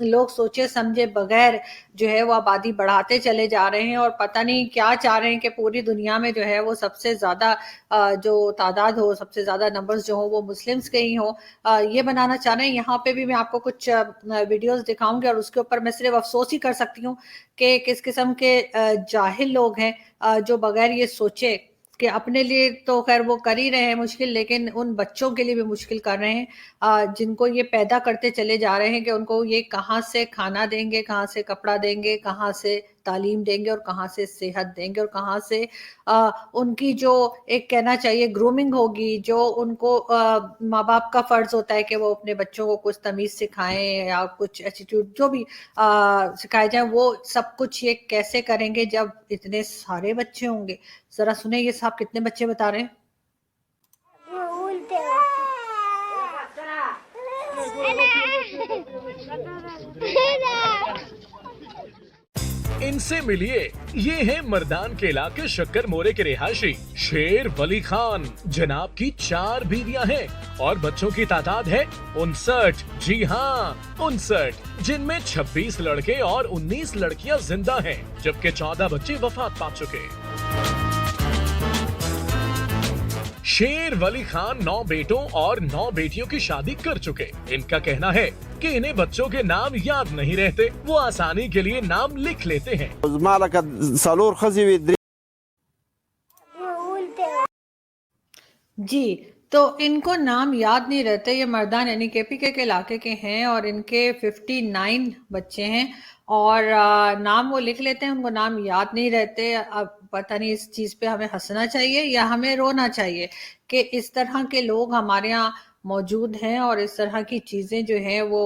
لوگ سوچے سمجھے بغیر جو ہے وہ آبادی بڑھاتے چلے جا رہے ہیں، اور پتہ نہیں کیا چاہ رہے ہیں کہ پوری دنیا میں جو ہے وہ سب سے زیادہ جو تعداد ہو، سب سے زیادہ نمبرز جو ہوں وہ مسلمز کے ہی ہوں، یہ بنانا چاہ رہے ہیں۔ یہاں پہ بھی میں آپ کو کچھ ویڈیوز دکھاؤں گی، اور اس کے اوپر میں صرف افسوس ہی کر سکتی ہوں کہ کس قسم کے جاہل لوگ ہیں جو بغیر یہ سوچے کہ اپنے لیے تو خیر وہ کر ہی رہے ہیں مشکل، لیکن ان بچوں کے لیے بھی مشکل کر رہے ہیں جن کو یہ پیدا کرتے چلے جا رہے ہیں کہ ان کو یہ کہاں سے کھانا دیں گے، کہاں سے کپڑا دیں گے، کہاں سے تعلیم دیں گے، اور کہاں سے صحت دیں گے، اور کہاں سے ان کی جو ایک کہنا چاہیے گرومنگ ہوگی، جو ان کو ماں باپ کا فرض ہوتا ہے کہ وہ اپنے بچوں کو کچھ تمیز سکھائیں یا کچھ ایٹیٹیوڈ جو بھی سکھائے جائیں، وہ سب کچھ یہ کیسے کریں گے جب اتنے سارے بچے ہوں گے۔ ذرا سنیں یہ صاحب کتنے بچے بتا رہے ہیں۔ ان سے ملیے، یہ ہیں مردان کیلا کے شکر مورے کے رہائشی شیر ولی خان۔ جناب کی 4 بیویاں ہیں اور بچوں کی تعداد ہے 59۔ جی ہاں 59، جن میں 26 لڑکے اور 19 لڑکیاں زندہ ہیں، جبکہ 14 بچے وفات پا چکے۔ شیر ولی خان 9 بیٹوں اور 9 بیٹیوں کی شادی کر چکے۔ ان کا کہنا ہے کہ انہیں بچوں کے نام یاد نہیں رہتے، وہ آسانی کے لیے نام لکھ لیتے ہیں۔ جی، تو ان کو نام یاد نہیں رہتے، یہ مردان یعنی کے پی کے علاقے کے ہیں، اور ان کے 59 بچے ہیں، اور نام وہ لکھ لیتے ہیں، ان کو نام یاد نہیں رہتے۔ اب پتہ نہیں اس چیز پہ ہمیں ہنسنا چاہیے یا ہمیں رونا چاہیے کہ اس طرح کے لوگ ہمارے ہاں موجود ہیں، اور اس طرح کی چیزیں جو ہیں وہ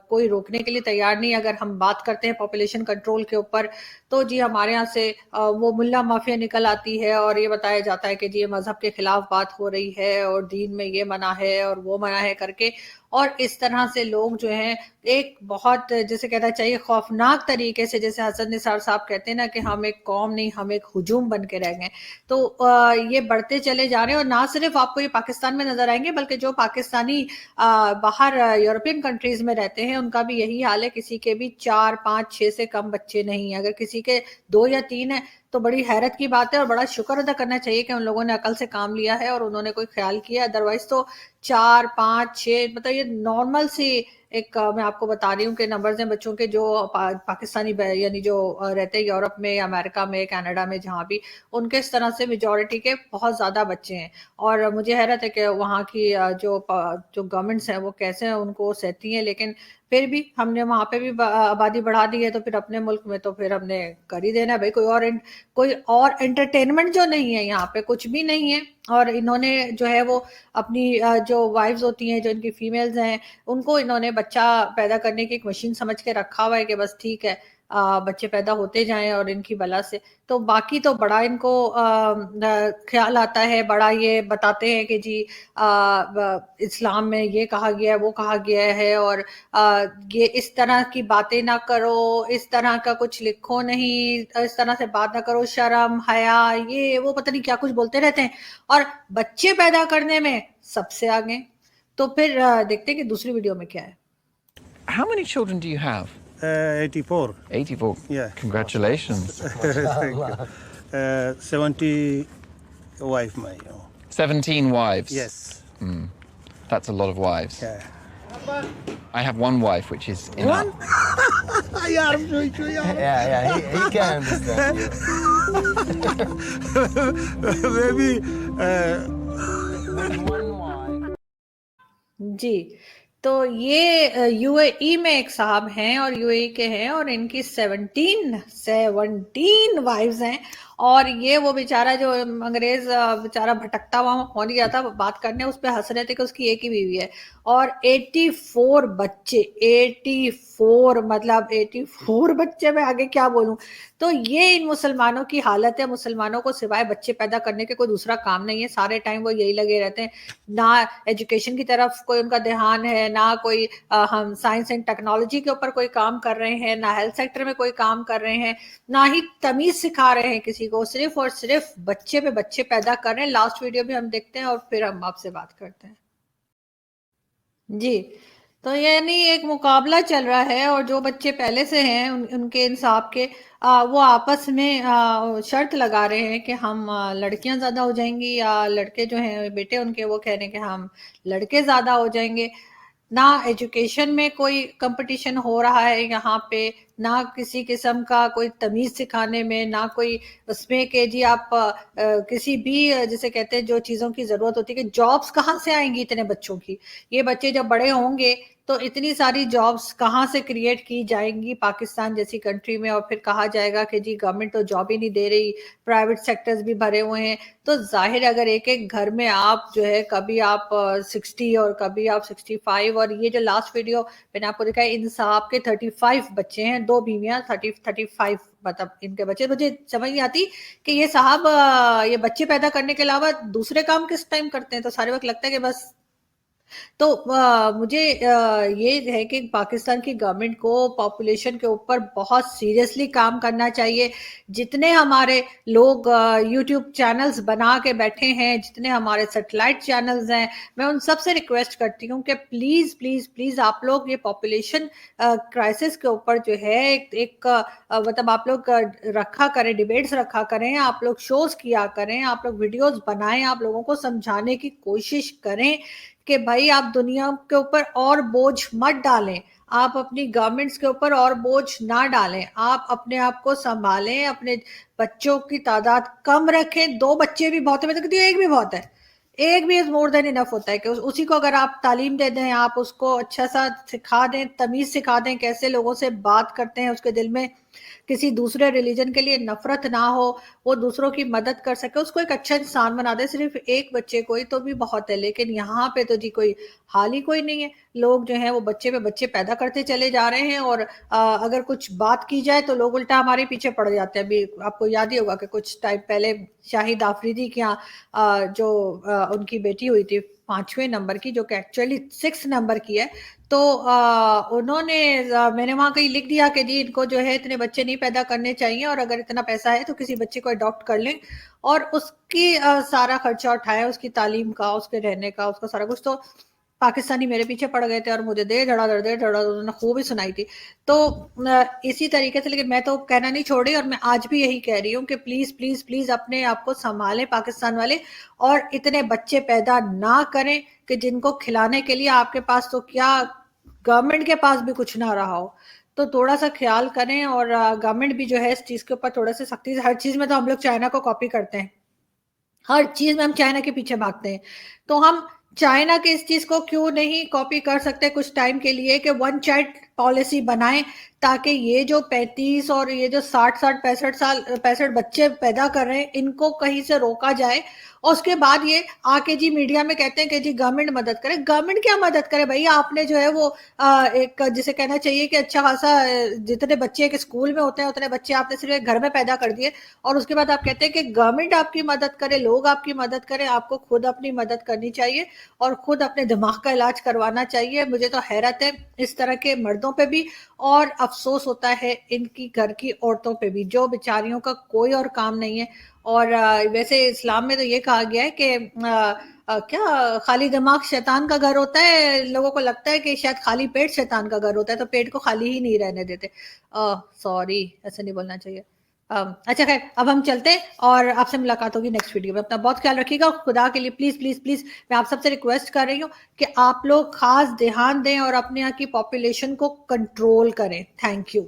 کوئی روکنے کے لیے تیار نہیں۔ اگر ہم بات کرتے ہیں پاپولیشن کنٹرول کے اوپر، تو جی ہمارے ہاں سے وہ ملا مافیا نکل آتی ہے، اور یہ بتایا جاتا ہے کہ جی مذہب کے خلاف بات ہو رہی ہے، اور دین میں یہ منع ہے اور وہ منع ہے کر کے، اور اس طرح سے لوگ جو ہیں ایک بہت جیسے کہنا چاہیے خوفناک طریقے سے، جیسے حسن نثار صاحب کہتے ہیں نا کہ ہم ایک قوم نہیں، ہم ایک ہجوم بن کے رہ گئے، تو یہ بڑھتے چلے جا رہے ہیں۔ اور نہ صرف آپ کو یہ پاکستان میں نظر آئیں گے، بلکہ جو پاکستانی باہر یورپین کنٹریز میں رہتے ہیں ان کا بھی یہی حال ہے، کسی کے بھی 4 5 6 سے کم بچے نہیں ہیں، اگر کسی کے 2 یا 3 ہیں تو بڑی حیرت کی بات ہے، اور بڑا شکر ادا کرنا چاہیے کہ ان لوگوں نے عقل سے کام لیا ہے اور انہوں نے کوئی خیال کیا، ادروائز تو 4 5 6 مطلب یہ نارمل سی ایک میں آپ کو بتا رہی ہوں کہ نمبرز ہیں بچوں کے جو پاکستانی یعنی جو رہتے ہیں یورپ میں یا امریکہ میں کینیڈا میں جہاں بھی، ان کے اس طرح سے میجورٹی کے بہت زیادہ بچے ہیں، اور مجھے حیرت ہے کہ وہاں کی جو گورنمنٹس ہیں وہ کیسے ان کو سہتی ہیں، لیکن پھر بھی ہم نے وہاں پہ بھی آبادی بڑھا دی ہے، تو پھر اپنے ملک میں تو پھر ہم نے کر ہی دینا ہے بھائی، کوئی اور انٹرٹینمنٹ جو نہیں ہے یہاں پہ کچھ بھی نہیں ہے۔ اور انہوں نے جو ہے وہ اپنی جو وائفز ہوتی ہیں، جو ان کی فیمیلز ہیں، ان کو انہوں نے بچہ پیدا کرنے کی ایک مشین سمجھ کے رکھا ہوا ہے کہ بس ٹھیک ہے بچے پیدا ہوتے جائیں اور ان کی بلا سے، تو باقی تو بڑا ان کو خیال آتا ہے، بڑا یہ بتاتے ہیں کہ جی اسلام میں یہ کہا گیا ہے وہ کہا گیا ہے، اور یہ اس طرح کی باتیں نہ کرو، اس طرح کا کچھ لکھو نہیں، اس طرح سے بات نہ کرو، شرم حیا یہ وہ پتہ نہیں کیا کچھ بولتے رہتے ہیں، اور بچے پیدا کرنے میں سب سے آگے۔ تو پھر دیکھتے ہیں کہ دوسری ویڈیو میں کیا ہے۔ How many children do you have? 84. 84. Yeah. Congratulations. Thank you. 70 wife my. 17 wives. Yes. That's a lot of wives. Yeah. I have one wife, which is enough. Yeah, I'm doing sure. Yeah, he can understand you. Maybe. جی، تو یہ you اے ای میں ایک صاحب ہیں اور you اے ای کے ہیں، اور ان کی 17 وائفز ہیں، اور یہ وہ بیچارہ جو انگریز بیچارہ بھٹکتا وہاں پہنچ گیا تھا بات کرنے، اس پہ ہنس رہے تھے کہ اس کی ایک ہی بیوی ہے، اور 84 بچے، 84 مطلب 84 بچے، میں آگے کیا بولوں۔ تو یہ ان مسلمانوں کی حالت ہے، مسلمانوں کو سوائے بچے پیدا کرنے کے کوئی دوسرا کام نہیں ہے، سارے ٹائم وہ یہی لگے رہتے ہیں، نہ ایجوکیشن کی طرف کوئی ان کا دھیان ہے، نہ کوئی ہم سائنس اینڈ ٹیکنالوجی کے اوپر کوئی کام کر رہے ہیں، نہ ہیلتھ سیکٹر میں کوئی کام کر رہے ہیں، نہ ہی تمیز سکھا رہے ہیں کسی کو، صرف اور صرف بچے پہ بچے پیدا کر رہے ہیں۔ لاسٹ ویڈیو بھی ہم دیکھتے ہیں اور پھر ہم آپ سے بات کرتے ہیں۔ جی، تو یعنی ایک مقابلہ چل رہا ہے، اور جو بچے پہلے سے ہیں ان کے انصاف کے وہ آپس میں شرط لگا رہے ہیں کہ ہم لڑکیاں زیادہ ہو جائیں گی، یا لڑکے جو ہیں بیٹے ان کے وہ کہہ رہے ہیں کہ ہم لڑکے زیادہ ہو جائیں گے. نہ ایجوکیشن میں کوئی کمپٹیشن ہو رہا ہے یہاں پہ، نہ کسی قسم کا کوئی تمیز سکھانے میں، نہ کوئی اس میں کہ جی آپ کسی بھی جسے کہتے ہیں جو چیزوں کی ضرورت ہوتی ہے کہ جابس کہاں سے آئیں گی اتنے بچوں کی. یہ بچے جب بڑے ہوں گے تو اتنی ساری جابس کہاں سے کریٹ کی جائیں گی پاکستان جیسی کنٹری میں، اور پھر کہا جائے گا کہ جی گورنمنٹ تو جاب ہی نہیں دے رہی، پرائیویٹ سیکٹرز بھی بھرے ہوئے ہیں. تو ظاہر اگر ایک ایک گھر میں آپ جو ہے کبھی آپ 60 اور کبھی آپ 65، اور یہ جو لاسٹ ویڈیو میں نے آپ کو دکھا ہے انصاف کے 35 بچے ہیں، 2 بیویاں، 35 مطلب ان کے بچے. مجھے سمجھ نہیں آتی کہ یہ صاحب یہ بچے پیدا کرنے کے علاوہ دوسرے کام کس ٹائم کرتے ہیں. تو سارے وقت لگتا ہے کہ بس. تو مجھے یہ ہے کہ پاکستان کی گورنمنٹ کو پاپولیشن کے اوپر بہت سیریسلی کام کرنا چاہیے. جتنے ہمارے لوگ یوٹیوب چینلز بنا کے بیٹھے ہیں، جتنے ہمارے سیٹلائٹ چینلز ہیں، میں ان سب سے ریکویسٹ کرتی ہوں کہ پلیز پلیز پلیز آپ لوگ یہ پاپولیشن کرائسس کے اوپر جو ہے ایک مطلب آپ لوگ رکھا کریں، ڈیبیٹس رکھا کریں، آپ لوگ شوز کیا کریں، آپ لوگ ویڈیوز بنائیں، آپ لوگوں کو سمجھانے کی کوشش کریں کہ بھائی آپ دنیا کے اوپر اور بوجھ مت ڈالیں، آپ اپنی گورنمنٹس کے اوپر اور بوجھ نہ ڈالیں، آپ اپنے آپ کو سنبھالیں، اپنے بچوں کی تعداد کم رکھیں. 2 بچے بھی بہت ہے، میں تو کہتی ہوں 1 بھی بہت ہے، 1 بھی از مور دین انف ہوتا ہے کہ اسی کو اگر آپ تعلیم دے دیں، آپ اس کو اچھا سا سکھا دیں، تمیز سکھا دیں، کیسے لوگوں سے بات کرتے ہیں، اس کے دل میں کسی دوسرے ریلیجن کے لیے نفرت نہ ہو، وہ دوسروں کی مدد کر سکے، اس کو ایک اچھا انسان بنا دے. صرف 1 بچے کوئی تو بھی بہت ہے، لیکن یہاں پہ تو جی کوئی حال ہی کوئی نہیں ہے. لوگ جو ہیں وہ بچے پہ بچے پیدا کرتے چلے جا رہے ہیں، اور اگر کچھ بات کی جائے تو لوگ الٹا ہمارے پیچھے پڑ جاتے ہیں. ابھی آپ کو یاد ہی ہوگا کہ کچھ ٹائم پہلے شاہد آفریدی کے یہاں جو ان کی بیٹی ہوئی تھی 5ویں نمبر کی، جو کہ ایکچولی 6 نمبر کی ہے، تو انہوں نے میں نے وہاں کہیں لکھ دیا کہ جی ان کو جو ہے اتنے بچے نہیں پیدا کرنے چاہیے، اور اگر اتنا پیسہ ہے تو کسی بچے کو اڈاپٹ کر لیں اور اس کی سارا خرچہ اٹھائیں، اس کی تعلیم کا، اس کے رہنے کا، اس کا سارا کچھ. تو پاکستانی میرے پیچھے پڑ گئے تھے اور مجھے دے دھڑا انہوں نے خوب ہی سنائی تھی. تو اسی طریقے سے، لیکن میں تو کہنا نہیں چھوڑ رہی، اور میں آج بھی یہی کہہ رہی ہوں کہ پلیز پلیز پلیز اپنے آپ کو سنبھالیں پاکستان والے، اور اتنے بچے پیدا نہ کریں کہ جن کو کھلانے کے لیے آپ کے پاس تو کیا گورنمنٹ کے پاس بھی کچھ نہ رہا ہو. تو تھوڑا سا خیال کریں، اور گورنمنٹ بھی جو ہے اس چیز کے اوپر تھوڑا سا سختی سے، ہر چیز میں تو ہم لوگ چائنا کو کاپی کرتے ہیں، ہر چیز میں ہم چائنا کے پیچھے بھاگتے ہیں. تو ہم چائنا کے اس چیز کو کیوں نہیں کاپی کر سکتے کچھ ٹائم کے لیے کہ 1 چائلڈ پالیسی بنائیں، تاکہ یہ جو 35 اور یہ جو 65 بچے پیدا کر رہے ہیں ان کو کہیں سے روکا جائے. اور اس کے بعد یہ آ کے جی میڈیا میں کہتے ہیں کہ جی گورنمنٹ مدد کرے. گورنمنٹ کیا مدد کرے بھائی؟ آپ نے جو ہے وہ ایک جسے کہنا چاہیے کہ اچھا خاصا جتنے بچے ایک اسکول میں ہوتے ہیں اتنے بچے آپ نے صرف ایک گھر میں پیدا کر دیے، اور اس کے بعد آپ کہتے ہیں کہ گورنمنٹ آپ کی مدد کرے، لوگ آپ کی مدد کریں. آپ کو خود اپنی مدد کرنی چاہیے اور خود اپنے دماغ کا علاج کروانا چاہیے. مجھے تو حیرت ہے اس طرح کے مردوں پہ بھی، اور افسوس ہوتا ہے ان کی گھر کی عورتوں پہ بھی، جو بیچاریوں کا کوئی اور کام نہیں ہے. اور ویسے اسلام میں تو یہ کہا گیا ہے کہ کیا خالی دماغ شیطان کا گھر ہوتا ہے. لوگوں کو لگتا ہے کہ شاید خالی پیٹ شیطان کا گھر ہوتا ہے، تو پیٹ کو خالی ہی نہیں رہنے دیتے. سوری، ایسے نہیں بولنا چاہیے. اچھا خیر، اب ہم چلتے ہیں اور آپ سے ملاقات ہوگی نیکسٹ ویڈیو میں. اپنا بہت خیال رکھیے گا. خدا کے لیے پلیز پلیز پلیز میں آپ سب سے ریکویسٹ کر رہی ہوں کہ آپ لوگ خاص دھیان دیں اور اپنے یہاں کی پاپولیشن کو کنٹرول کریں. Thank you.